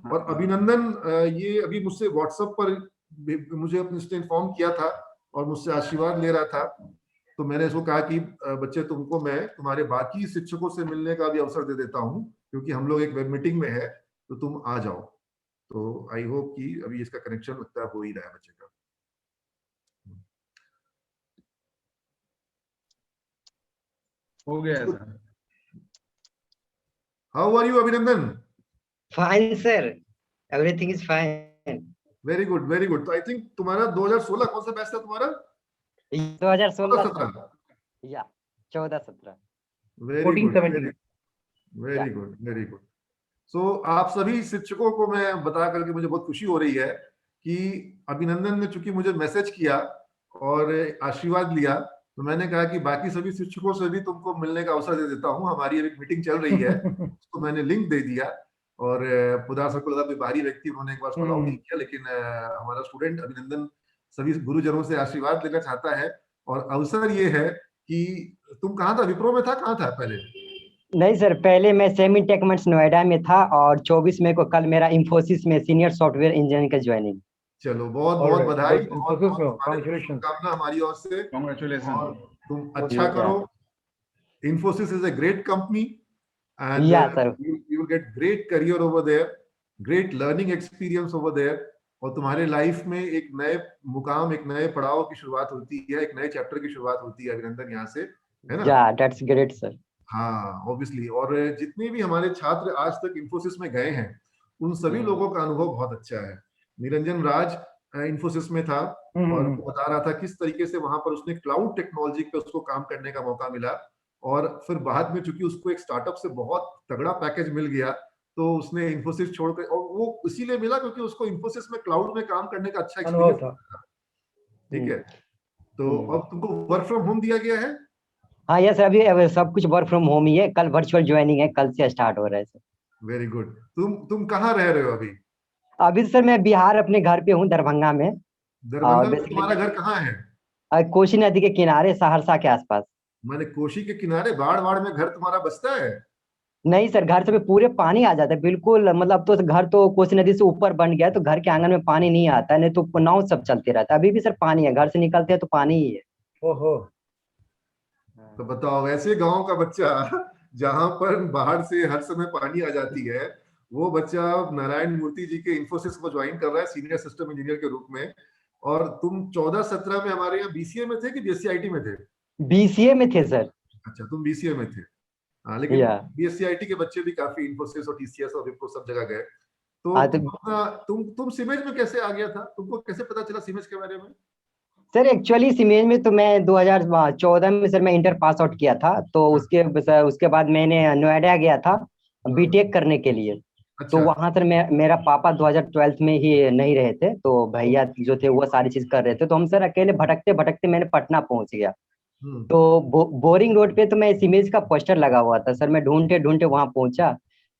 और अभिनंदन ये अभी मुझसे व्हाट्सएप पर मुझे अपने से इन्फॉर्म किया था और मुझसे आशीर्वाद ले रहा था। तो मैंने इसको कहा कि बच्चे तुमको मैं तुम्हारे बाकी शिक्षकों से मिलने का भी अवसर दे देता हूँ, क्योंकि हम लोग एक वेब मीटिंग में है, तो तुम आ जाओ। तो आई होप कि अभी इसका कनेक्शन लगता है हो ही रहा है बच्चे का। हो गया है सर। हाउ आर यू अभिनंदन? Fine, sir. Everything is fine. Very good very good. तो आई थिंक तुम्हारा 2016 कौन सा बैच था तुम्हारा? 2016 17। या 14-17 very good 14-17 very good very good. So आप सभी शिक्षकों को मैं बता करके मुझे बहुत खुशी हो रही है कि अभिनंदन ने चूंकि मुझे मैसेज किया और आशीर्वाद लिया, तो मैंने कहा कि बाकी सभी शिक्षकों से भी तुमको मिलने का अवसर दे देता हूँ। हमारी एक मीटिंग चल रही है, उसको मैंने लिंक दे दिया। और पुदार सर को लगा कि बाहरी व्यक्ति, उन्होंने एक बार उसको अलाउ नहीं किया, लेकिन हमारा स्टूडेंट अभिनंदन सभी गुरुजनों से आशीर्वाद लेना चाहता है। और अवसर ये है कि तुम कहाँ था? विप्रो में था? कहाँ था पहले? नहीं सर, पहले मैं सेमी टेकमेंट्स नोएडा में था और 24 मई को कल मेरा इंफोसिस में सीनियर सॉफ्टवेयर इंजीनियरिंग का ज्वाइनिंग। चलो बहुत All बहुत right, बधाई, good. बहुत Infosys बहुत में, तुम्हारे congratulations. शुभकामना हमारी ओर से। और Congratulations. तुम अच्छा Yeah. करो। Infosys is a great company and Yeah, sir. you will get great career over there, great learning experience over there। और तुम्हारे लाइफ में एक नए मुकाम, एक नए पड़ाव की शुरुआत होती है, एक नए चैप्टर की शुरुआत होती है अभिनंदन, यहाँ से, है ना? Yeah, that's great, sir. हाँ, ऑब्वियसली। और जितने भी हमारे छात्र आज तक इंफोसिस में गए हैं, उन सभी लोगों का अनुभव बहुत अच्छा है। निरंजन राज इंफोसिस में था और वो बता रहा था किस तरीके से वहां पर उसने क्लाउड टेक्नोलॉजी पे उसको काम करने का मौका मिला। और फिर बाद में चूंकि उसको एक स्टार्टअप से बहुत तगड़ा पैकेज मिल गया, तो उसने इंफोसिस छोड़कर, और वो इसीलिए मिला क्योंकि उसको इंफोसिस में क्लाउड में काम करने का अच्छा एक्सपीरियंस था। ठीक है, तो अब तुमको वर्क फ्रॉम होम दिया गया है? हाँ यस सर, अभी सब कुछ वर्क फ्रॉम होम ही है। कल वर्चुअल ज्वाइनिंग है, कल से स्टार्ट हो रहा है सर। Very good. तुम कहाँ रह रहे हो अभी? अभी सर मैं बिहार अपने घर पे हूँ, दरभंगा में। दरभंगा में तुम्हारा घर कहाँ है? कोसी नदी के किनारे, सहरसा के आसपास। मैंने कोसी के किनारे, बाढ़ बाढ़ में घर तुम्हारा बसता है? नहीं सर, घर से पूरे पानी आ जाता है बिल्कुल। मतलब तो घर तो कोसी नदी से ऊपर बन गया है, तो घर के आंगन में पानी नहीं आता है, नहीं तो नाव सब चलते रहता है। अभी भी सर पानी है, घर से निकलते हैं तो पानी ही है। ओहो। तो बताओ, ऐसे गांव का बच्चा जहां पर बाहर से हर समय पानी आ जाती है, वो बच्चा नारायण मूर्ति जी के इंफोसिस को ज्वाइन कर रहा है सीनियर सिस्टम इंजीनियर के रूप में। और तुम 14-17 में हमारे यहाँ बीसीए में थे कि बीएससी आईटी में थे? बीसीए में थे सर। अच्छा, तुम बीसीए में थे। हाँ, लेकिन बीएससी आईटी के बच्चे भी काफी इंफोसिस और टीसीएस और विप्रो सब जगह गए। तो तुम सिमेज में कैसे आ गया था? तुमको कैसे पता चला सिमेज के बारे में? सर एक्चुअली सिमेज में तो मैं 2014 में सर मैं इंटर पास आउट किया था। तो उसके बाद मैंने नोएडा गया था बीटेक करने के लिए। तो वहां सर मेरा पापा 2012 में ही नहीं रहे थे, तो भैया जो थे वो सारी चीज कर रहे थे। तो हम सर अकेले भटकते भटकते मैंने पटना पहुंच गया। तो बोरिंग रोड पे तो मैं सिमेज का पोस्टर लगा हुआ था सर, मैं ढूंढते ढूंढते वहां पहुंचा।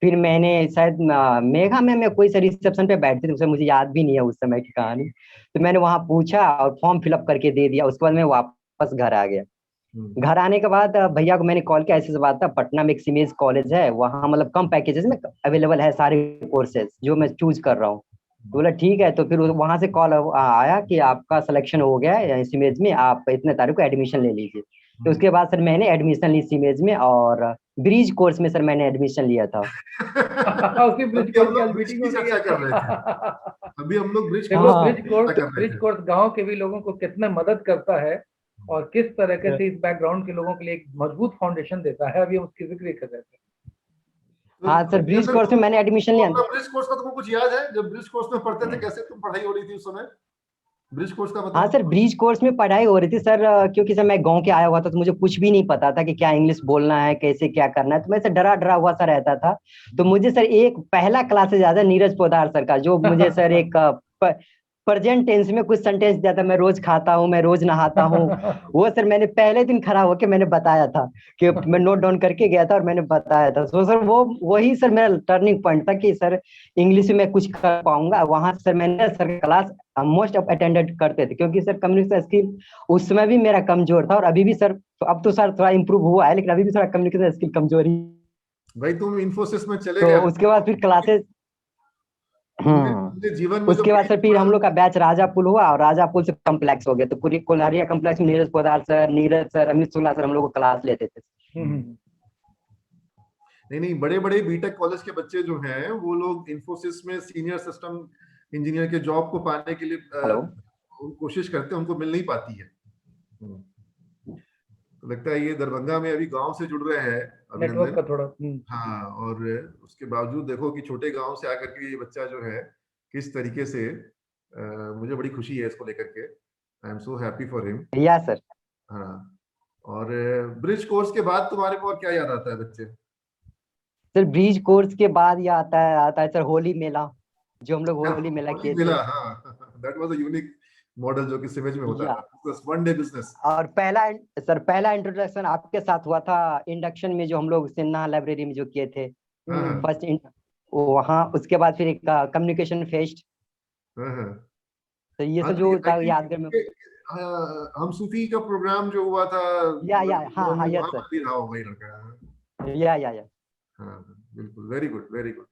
फिर मैंने शायद मेघा में मैं कोई सा रिसेप्शन पे बैठती थी, मुझे याद भी नहीं है उस समय की कहानी। तो मैंने वहां पूछा और फॉर्म फिलअप करके दे दिया। उसके बाद मैं वापस घर आ गया। घर आने के बाद भैया को मैंने कॉल किया, ऐसे बात था, पटना में एक सिमेज कॉलेज है, वहाँ मतलब कम पैकेजेस में अवेलेबल है सारे कोर्सेज जो मैं चूज कर रहा हूँ। तो बोला ठीक है। तो फिर वहां से कॉल आया कि आपका सिलेक्शन हो गया है सिमेज में, आप इतने तारीख को एडमिशन ले लीजिए। तो उसके बाद सर मैंने एडमिशन ली सिमेज में, और ब्रिज कोर्स में सर मैंने एडमिशन लिया था। उसी ब्रिज कोर्स की मीटिंग हो चर्चा कर रहे थे अभी हम लोग। ब्रिज कोर्स गांव के भी लोगों को कितना मदद करता है और किस तरह से इस बैकग्राउंड के लोगों के लिए एक मजबूत फाउंडेशन देता है, अभी हम उसकी जिक्र कर रहे थे। हाँ सर, ब्रिज कोर्स में मैंने एडमिशन लिया। ब्रिज कोर्स का तुमको कुछ याद है? जब ब्रिज कोर्स में पढ़ते थे, कैसे तुम पढ़ाई हो रही थी उस समय? ब्रिज कोर्स का बताओ। हाँ सर, ब्रिज कोर्स में पढ़ाई हो रही थी सर, क्योंकि सर मैं गांव के आया हुआ था, तो मुझे कुछ भी नहीं पता था कि क्या इंग्लिश बोलना है, कैसे क्या करना है। तो मैं सर डरा डरा हुआ सा रहता था। तो मुझे सर एक पहला क्लास से ज्यादा नीरज पोद्दार सर का, जो मुझे सर एक प्रेजेंट टेंस में कुछ सेंटेंस दिया था, मैं रोज खाता हूँ, मैं रोज नहाता हूँ, वो सर मैंने पहले दिन खड़ा होकर मैंने बताया था कि मैं नोट डाउन करके गया था और मैंने बताया था। तो सर वही सर मेरा टर्निंग पॉइंट था कि सर इंग्लिश में मैं कुछ कर पाऊंगा। वहां सर मैंने sir class most of attended करते थे, क्योंकि सर कम्युनिकेशन स्किल उस समय भी मेरा कमजोर था, और अभी भी सर, तो अब तो सर थोड़ा इम्प्रूव हुआ है, लेकिन अभी भी थोड़ा कम्युनिकेशन स्किल कमजोर ही। भाई तुम इंफोसिस में चले तो गए, उसके बाद फिर क्लासेस उनके जीवन में जो उसके बाद सर फिर हम लोग का बैच राजा पुल हुआ और राजा पुल से कॉम्प्लेक्स हो गया, तो पूरी कोलारिया कॉम्प्लेक्स में Neeraj Podar sir, Neeraj sir, Amit Shukla sir हम लोग को क्लास लेते थे। नहीं, बड़े बड़े बीटेक कॉलेज के बच्चे जो हैं वो लोग इन्फोसिस में सीनियर सिस्टम इंजीनियर के जॉब को पाने के लिए कोशिश करते हैं, उनको मिल नहीं पाती है। तो लगता है ये दरभंगा में अभी गांव से जुड़ रहे हैं नेटवर्क का थोड़ा। हाँ, और उसके बावजूद देखो कि छोटे गांव से आकर के ये बच्चा जो है किस तरीके से, मुझे बड़ी खुशी है इसको लेकर के। I am so happy for him. या सर। हाँ, और ब्रिज कोर्स के बाद तुम्हारे को और क्या याद आता है बच्चे? सर ब्रिज कोर्स के बाद ये आता है सर होली मेला, जो हम लोग होली मेला किए थे। हाँ, that was a unique model जो कि सिमेज में होता था, वन डे बिजनेस। और पहला इंट्रोडक्शन आपके साथ हुआ था इंडक्शन में, जो हम लोग सिन्हा लाइब्रेरी में जो किए थे फर्स्ट वहाँ। उसके बाद फिर एक कम्युनिकेशन फेस्ट। तो ये सब जो यादगार में हम सूफी का प्रोग्राम जो हुआ था, हाँ यस सर, बिल्कुल, वेरी गुड, वेरी गुड।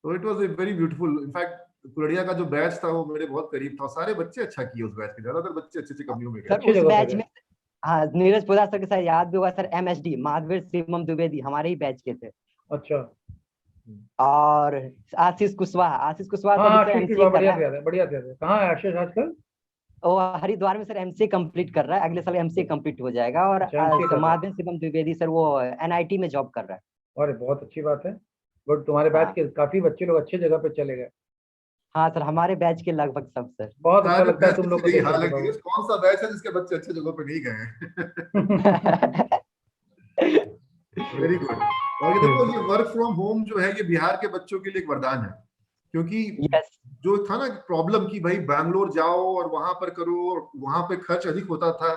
तो it was a very beautiful. In fact Kuldiya का जो बैच था वो मेरे बहुत करीब था, सारे बच्चे अच्छा किए उस बैच के, ज्यादातर बच्चे अच्छी कंपनियों में गए सर उस बैच में। हाँ, नीरज पोदार सर के साथ याद भी हुआ सर, एमएसडी महावीर शिवम द्विवेदी हमारे ही बैच के थे। अच्छा। और आशीष कुशवाहा बढ़िया थे। कहाँ है आशीष आजकल? वो हरिद्वार में सर एमसीए कंप्लीट कर रहा है, अगले साल एमसीए कंप्लीट हो जाएगा। और महावीर शिवम द्विवेदी सर वो एनआईटी में जॉब कर रहा है। अरे बहुत अच्छी बात है। बट तुम्हारे बैच के काफी बच्चे लोग अच्छे जगह पे चले गए। हाँ सर, हमारे बैच के लगभग सब सर। बहुत अच्छा लगता है तुम लोग को। कौन सा बैच है जिसके बच्चे अच्छे जगह पे नहीं गए? Very good. और ये देखो, ये वर्क फ्रॉम होम जो है ये बिहार के बच्चों के लिए एक वरदान है, क्योंकि जो था ना प्रॉब्लम की भाई बैंगलोर जाओ और वहां पर करो और वहां पे खर्च अधिक होता था,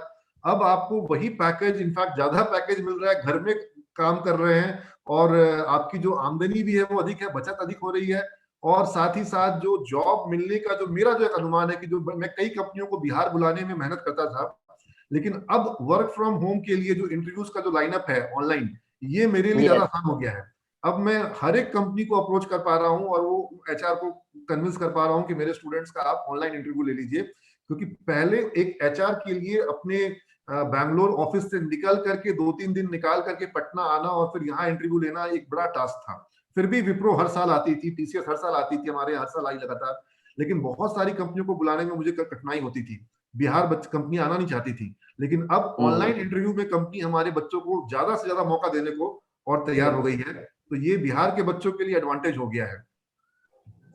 अब आपको वही पैकेज, इनफैक्ट ज्यादा पैकेज मिल रहा है, घर में काम कर रहे हैं और आपकी जो आमदनी भी है वो अधिक है, बचत अधिक हो रही है। और साथ ही साथ जो जॉब मिलने का जो मेरा जो एक अनुमान है कि जो मैं कई कंपनियों को बिहार बुलाने में मेहनत करता था, लेकिन अब वर्क फ्रॉम होम के लिए जो इंटरव्यूज का जो लाइनअप है ऑनलाइन, ये मेरे लिए ज्यादा आसान हो गया है। अब मैं हर एक कंपनी को अप्रोच कर पा रहा हूं और वो एचआर को कन्विंस कर पा रहा हूं कि मेरे स्टूडेंट्स का आप ऑनलाइन इंटरव्यू ले लीजिए। क्योंकि पहले एक एचआर के लिए अपने बैंगलोर ऑफिस से निकल करके 2-3 दिन निकाल करके पटना आना और फिर यहाँ इंटरव्यू लेना एक बड़ा टास्क था। फिर भी विप्रो हर साल आती थी, टीसीएस हर साल आती थी, हमारे हर साल आई लगातार, लेकिन बहुत सारी कंपनियों को बुलाने में मुझे कठिनाई होती थी। बिहार कंपनी आना नहीं चाहती थी, लेकिन अब ऑनलाइन इंटरव्यू में कंपनी हमारे बच्चों को ज्यादा से ज्यादा मौका देने को और तैयार हो गई है। तो ये बिहार के बच्चों के लिए एडवांटेज हो गया है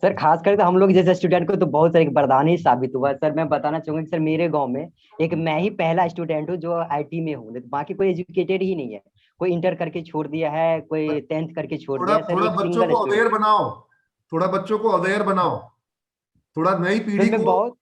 सर। खास करके हम लोग जैसे स्टूडेंट को तो बहुत सारे वरदान ही साबित हुआ है सर। मैं बताना चाहूंगा कि सर मेरे गांव में एक मैं ही पहला स्टूडेंट हूँ जो आईटी में हूँ, बाकी कोई एजुकेटेड ही नहीं है। कोई इंटर करके छोड़ दिया है, कोई 10th करके छोड़ दिया है सर। थोड़ा बच्चों को अवेयर बनाओ, थोड़ा बच्चों को अवेयर बनाओ, थोड़ा नई पीढ़ी को। बहुत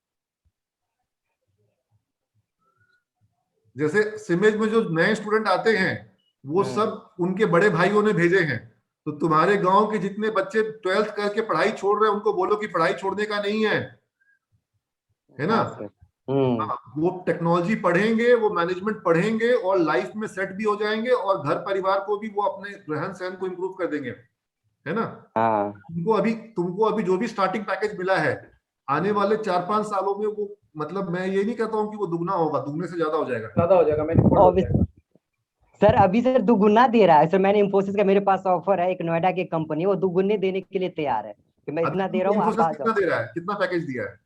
जैसे सिमेज में जो नए स्टूडेंट आते हैं वो सब उनके बड़े भाइयों ने भेजे हैं, तो तुम्हारे गांव के जितने बच्चे 12th करके पढ़ाई छोड़ रहे हैं उनको बोलो कि पढ़ाई छोड़ने का नहीं है ना। वो टेक्नोलॉजी पढ़ेंगे, वो मैनेजमेंट पढ़ेंगे और लाइफ में सेट भी हो जाएंगे और घर परिवार को भी वो अपने रहन सहन को इम्प्रूव कर देंगे, है ना। तुमको अभी जो भी स्टार्टिंग पैकेज मिला है, आने वाले 4-5 सालों में वो, मतलब मैं ये नहीं कहता हूँ कि वो दुगना होगा, दुगने से ज्यादा हो जाएगा। सर अभी सर दुगुना दे रहा है सर। मैंने इंफोसिस का, मेरे पास ऑफर है एक नोएडा की कंपनी, वो दुगुने देने के लिए तैयार है कि मैं इतना दे रहा हूँ। कितना दे रहा है, कितना पैकेज दिया है?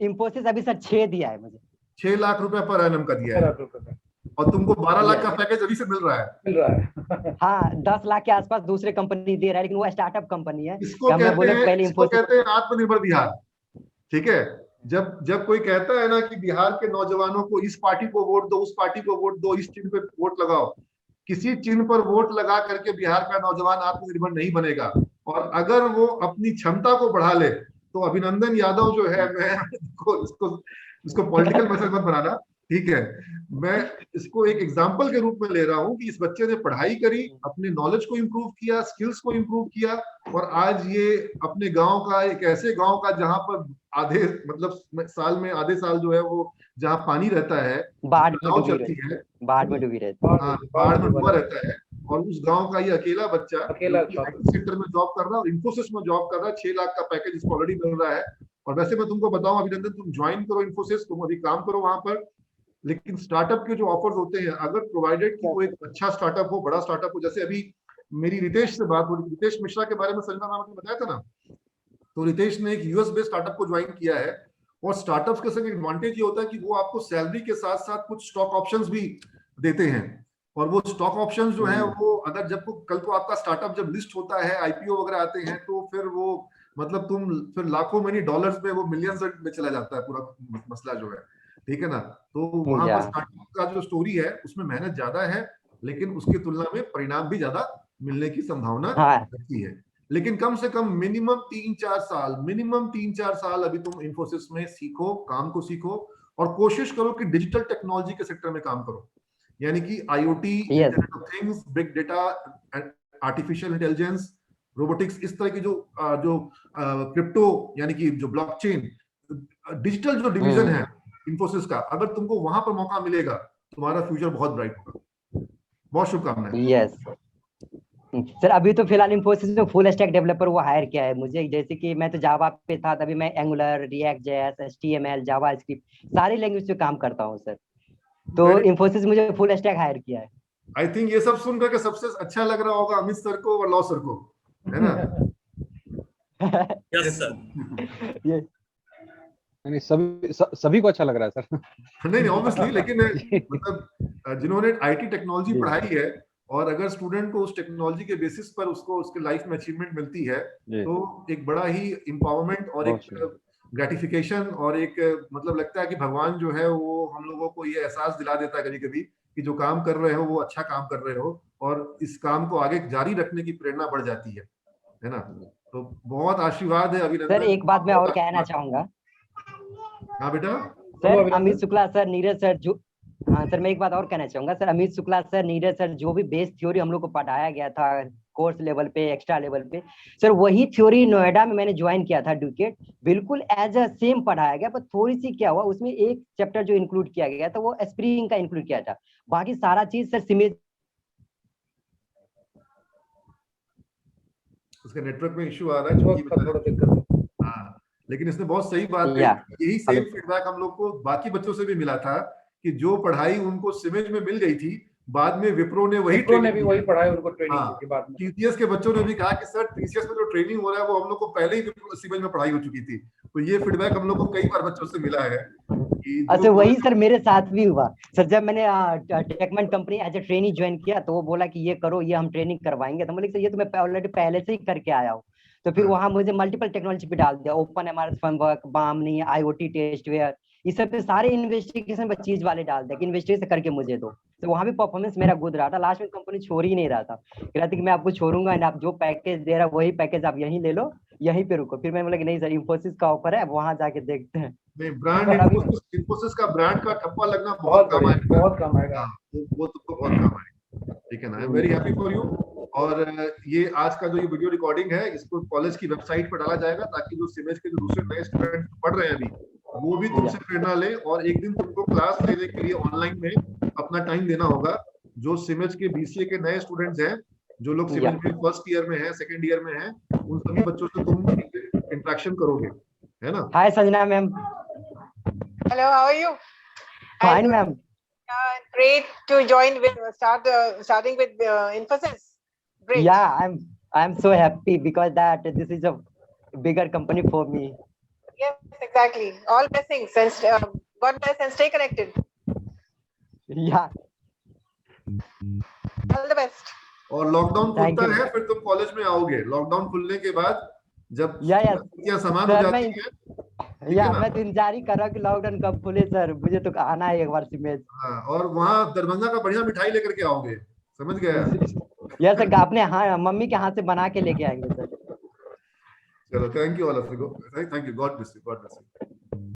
इंफोसिस अभी सर 6 दिया है मुझे, 6 लाख रुपए पर एनम का दिया है, और तुमको 12 लाख का पैकेज अभी से मिल रहा है। हाँ, 10 लाख के आसपास दूसरे कंपनी दे रहा है, लेकिन वो स्टार्टअप कंपनी है। इसको कहते हैं आत्मनिर्भर बिहार। ठीक है, जब कोई कहता है ना कि बिहार के नौजवानों को इस पार्टी को वोट दो, उस पार्टी को वोट दो, इस चिन्ह पे वोट लगाओ, किसी चिन्ह पर वोट लगा करके बिहार का नौजवान आत्मनिर्भर नहीं बनेगा। और अगर वो अपनी क्षमता को बढ़ा ले तो अभिनंदन यादव जो है, मैं इसको पॉलिटिकल मैसेज मत बनाना, ठीक है, मैं इसको एक एग्जांपल के रूप में ले रहा हूं कि इस बच्चे ने पढ़ाई करी, अपने नॉलेज को इम्प्रूव किया, स्किल्स को इम्प्रूव किया, और आज ये अपने गांव का, एक ऐसे गांव का जहां पर मतलब साल में आधे साल जो है वो जहाँ पानी रहता है, बाढ़ में चलती है, बाढ़ में डूबी रहती है, बाढ़ में डूबा रहता है, और उस गांव का ये अकेला बच्चा अकेला सेक्टर में जॉब कर रहा है और इन्फोसिस में जॉब कर रहा है, 6 लाख का पैकेज इसको ऑलरेडी मिल रहा है। और वैसे मैं तुमको बताऊं अभिनंदन, तुम ज्वाइन करो इन्फोसिस, तुम अभी काम करो वहां पर, लेकिन स्टार्टअप के जो ऑफर्स होते हैं, अगर प्रोवाइडेड कि वो एक अच्छा स्टार्टअप हो, बड़ा स्टार्टअप हो, जैसे अभी मेरी रितेश से बात हो रही, रितेश मिश्रा के बारे में संजना मैम ने बताया था ना, तो रितेश ने एक यूएस बेस्ड स्टार्टअप को ज्वाइन किया है। और स्टार्टअप्स के संग एडवांटेज ये होता है कि वो आपको सैलरी के साथ साथ कुछ स्टॉक ऑप्शंस भी देते हैं। और वो स्टॉक ऑप्शंस जो है वो अगर जब कल को आपका स्टार्टअप जब लिस्ट होता है, आईपीओ वगैरह आते हैं, तो फिर वो मतलब तुम फिर लाखों में नहीं डॉलर्स में, वो मिलियंस में चला जाता है पूरा मसला जो है, ठीक है ना। तो वहां पर स्टार्टअप का जो स्टोरी है उसमें मेहनत ज्यादा है, लेकिन उसकी तुलना में परिणाम भी ज्यादा मिलने की संभावना रहती है। लेकिन कम से कम मिनिमम 3-4 साल अभी तुम इन्फोसिस में सीखो, काम को सीखो, और कोशिश करो कि डिजिटल टेक्नोलॉजी के सेक्टर में काम करो, यानी कि IoT, internet of things, big data, artificial intelligence, robotics, इस तरह की जो क्रिप्टो यानी कि जो ब्लॉकचेन, डिजिटल जो डिवीजन है इन्फोसिस का, अगर तुमको वहां पर मौका मिलेगा, तुम्हारा फ्यूचर बहुत ब्राइट होगा। बहुत शुभकामनाएं। यस सर, अभी तो फिलहाल इन्फोसिस में फुल स्टैक डेवलपर वो हायर किया है मुझे, जैसे कि मैं तो जावा पे था, तभी मैं angular, react JS, HTML, JavaScript सारी लैंग्वेज पे काम करता हूँ सर। तो इन्फोसिस मुझे फुल स्टैक हायर किया है। आई थिंक ये सब सुन करके सबसे अच्छा लग रहा होगा अमित सर को और लॉ सर को, है ना? Yes sir. ये नहीं, सभी को अच्छा लग रहा है सर। नहीं ऑब्वियसली, लेकिन मतलब जिन्होंने आईटी टेक्नोलॉजी पढ़ाई है, और अगर स्टूडेंट को उस टेक्नोलॉजी के बेसिस पर उसको उसके लाइफ में अचीवमेंट मिलती है, तो एक बड़ा ही एम्पावरमेंट और एक ग्रेटिफिकेशन और एक मतलब लगता है कि भगवान जो है वो हम लोगों को ये एहसास दिला देता है कभी कभी कि जो काम कर रहे हो वो अच्छा काम कर रहे हो, और इस काम को आगे जारी रखने की प्रेरणा बढ़ जाती है ना? तो बहुत आशीर्वाद है अभिनंदन। सर एक बात मैं और कहना चाहूंगा। हाँ बेटा। Sir Amit Shukla sir, Neeraj sir, जो हाँ सर मैं एक बात और कहना चाहूंगा sir, Amit Shukla sir, Neeraj sir, जो भी बेस थ्योरी हम लोग को पढ़ाया गया था कोर्स लेवल पे, एक्स्ट्रा लेवल पे, सर वही थ्योरी नोएडा में मैंने ज्वाइन किया था ड्यूकेट, बिल्कुल एज अ सेम पढ़ाया गया, पर थोड़ी सी क्या हुआ उसमें एक चैप्टर जो इंक्लूड किया गया था वो स्प्रिंग का इंक्लूड किया था, बाकी सारा चीज सर सिमिलर। उसका नेटवर्क में इशू आ रहा है, हाँ, लेकिन इसने बहुत सही बात कही। यही सेम फीडबैक हम लोग को बाकी बच्चों से भी मिला था कि जो पढ़ाई उनको सिमेज में मिल गई थी, बाद में विप्रो ने वही पढ़ाई उनको ट्रेनिंग के बाद में। टीसीएस के बच्चों ने भी कहा कि सर टीसीएस में जो ट्रेनिंग हो रहा है वो हम लोग को पहले ही सिमेज में पढ़ाई हो चुकी थी। तो ये फीडबैक हम लोग को कई बार बच्चों से मिला है। अच्छा वही सर मेरे साथ भी हुआ सर, जब मैंने Techment company as a trainee join किया तो वो बोला कि ये करो, ये हम ट्रेनिंग करवाएंगे, तो बोले ये तो मैं ऑलरेडी पहले से ही करके आया हूँ। तो फिर वहां मुझे मल्टीपल टेक्नोलॉजी पे डाल दिया, open MRS framework, Bamni, IoT टेस्टवेयर, इस सब पे सारे इन्वेस्टिगेशन चीज वाले डाल दिया कि इन्वेस्टिगेशन करके मुझे दो। तो वहां भी परफॉर्मेंस मेरा गुड रहा था, लास्ट में कंपनी छोड़ ही नहीं रहा था, कह रहा था कि मैं आपको छोड़ूंगा एंड आप जो पैकेज दे रहा वही पैकेज आप यहीं ले लो, यहीं पे रुको। फिर मैंने बोला कि नहीं सर इन्फोसिस का ऑफर है, वहां जाके देखते हैं। नहीं, ब्रांड इन्फोसिस का ब्रांड का ठप्पा लगना बहुत काम आएगा, बहुत काम आएगा, वो तुमको बहुत काम आएगा, ठीक है ना? I am very happy for you. और ये आज का जो ये वीडियो रिकॉर्डिंग है इसको कॉलेज की वेबसाइट पर डाला जाएगा, ताकि जो सिमेज के जो दूसरे नए स्टूडेंट पढ़ रहे हैं अभी, वो भी तुमसे प्रेरणा ले, और एक दिन तुमको क्लास लेने के लिए ऑनलाइन में अपना टाइम देना होगा। जो सिमेज के बीसीए के नए स्टूडेंट्स हैं, जो लोग सिमेज में फर्स्ट ईयर में है, सेकंड ईयर में है, उन सभी बच्चों से तुम इंटरेक्शन करोगे, है ना? Hi Sanjana ma'am. Hello, how are you? Fine ma'am. Great to join with starting with Infosys. Great. Yeah, I'm so happy because that this is a bigger company for me. Yes, exactly. All blessings and God bless and stay connected. Yeah. All the best. और lockdown खुलता है फिर तुम college में आओगे, lockdown खुलने के बाद जब सामान हो जाती है, मैं तो इंतजार ही कर रहा हूँ कि लॉकडाउन कब खुले सर, मुझे तो आना है एक बार सिमेज। हाँ, और वहाँ दरभंगा का बढ़िया मिठाई लेकर के आओगे, समझ गया? यस सर, आपने हाँ मम्मी के हाथ से बना के लेके आएंगे सर। चलो, thank you all of you, thank you, God bless you, God bless you.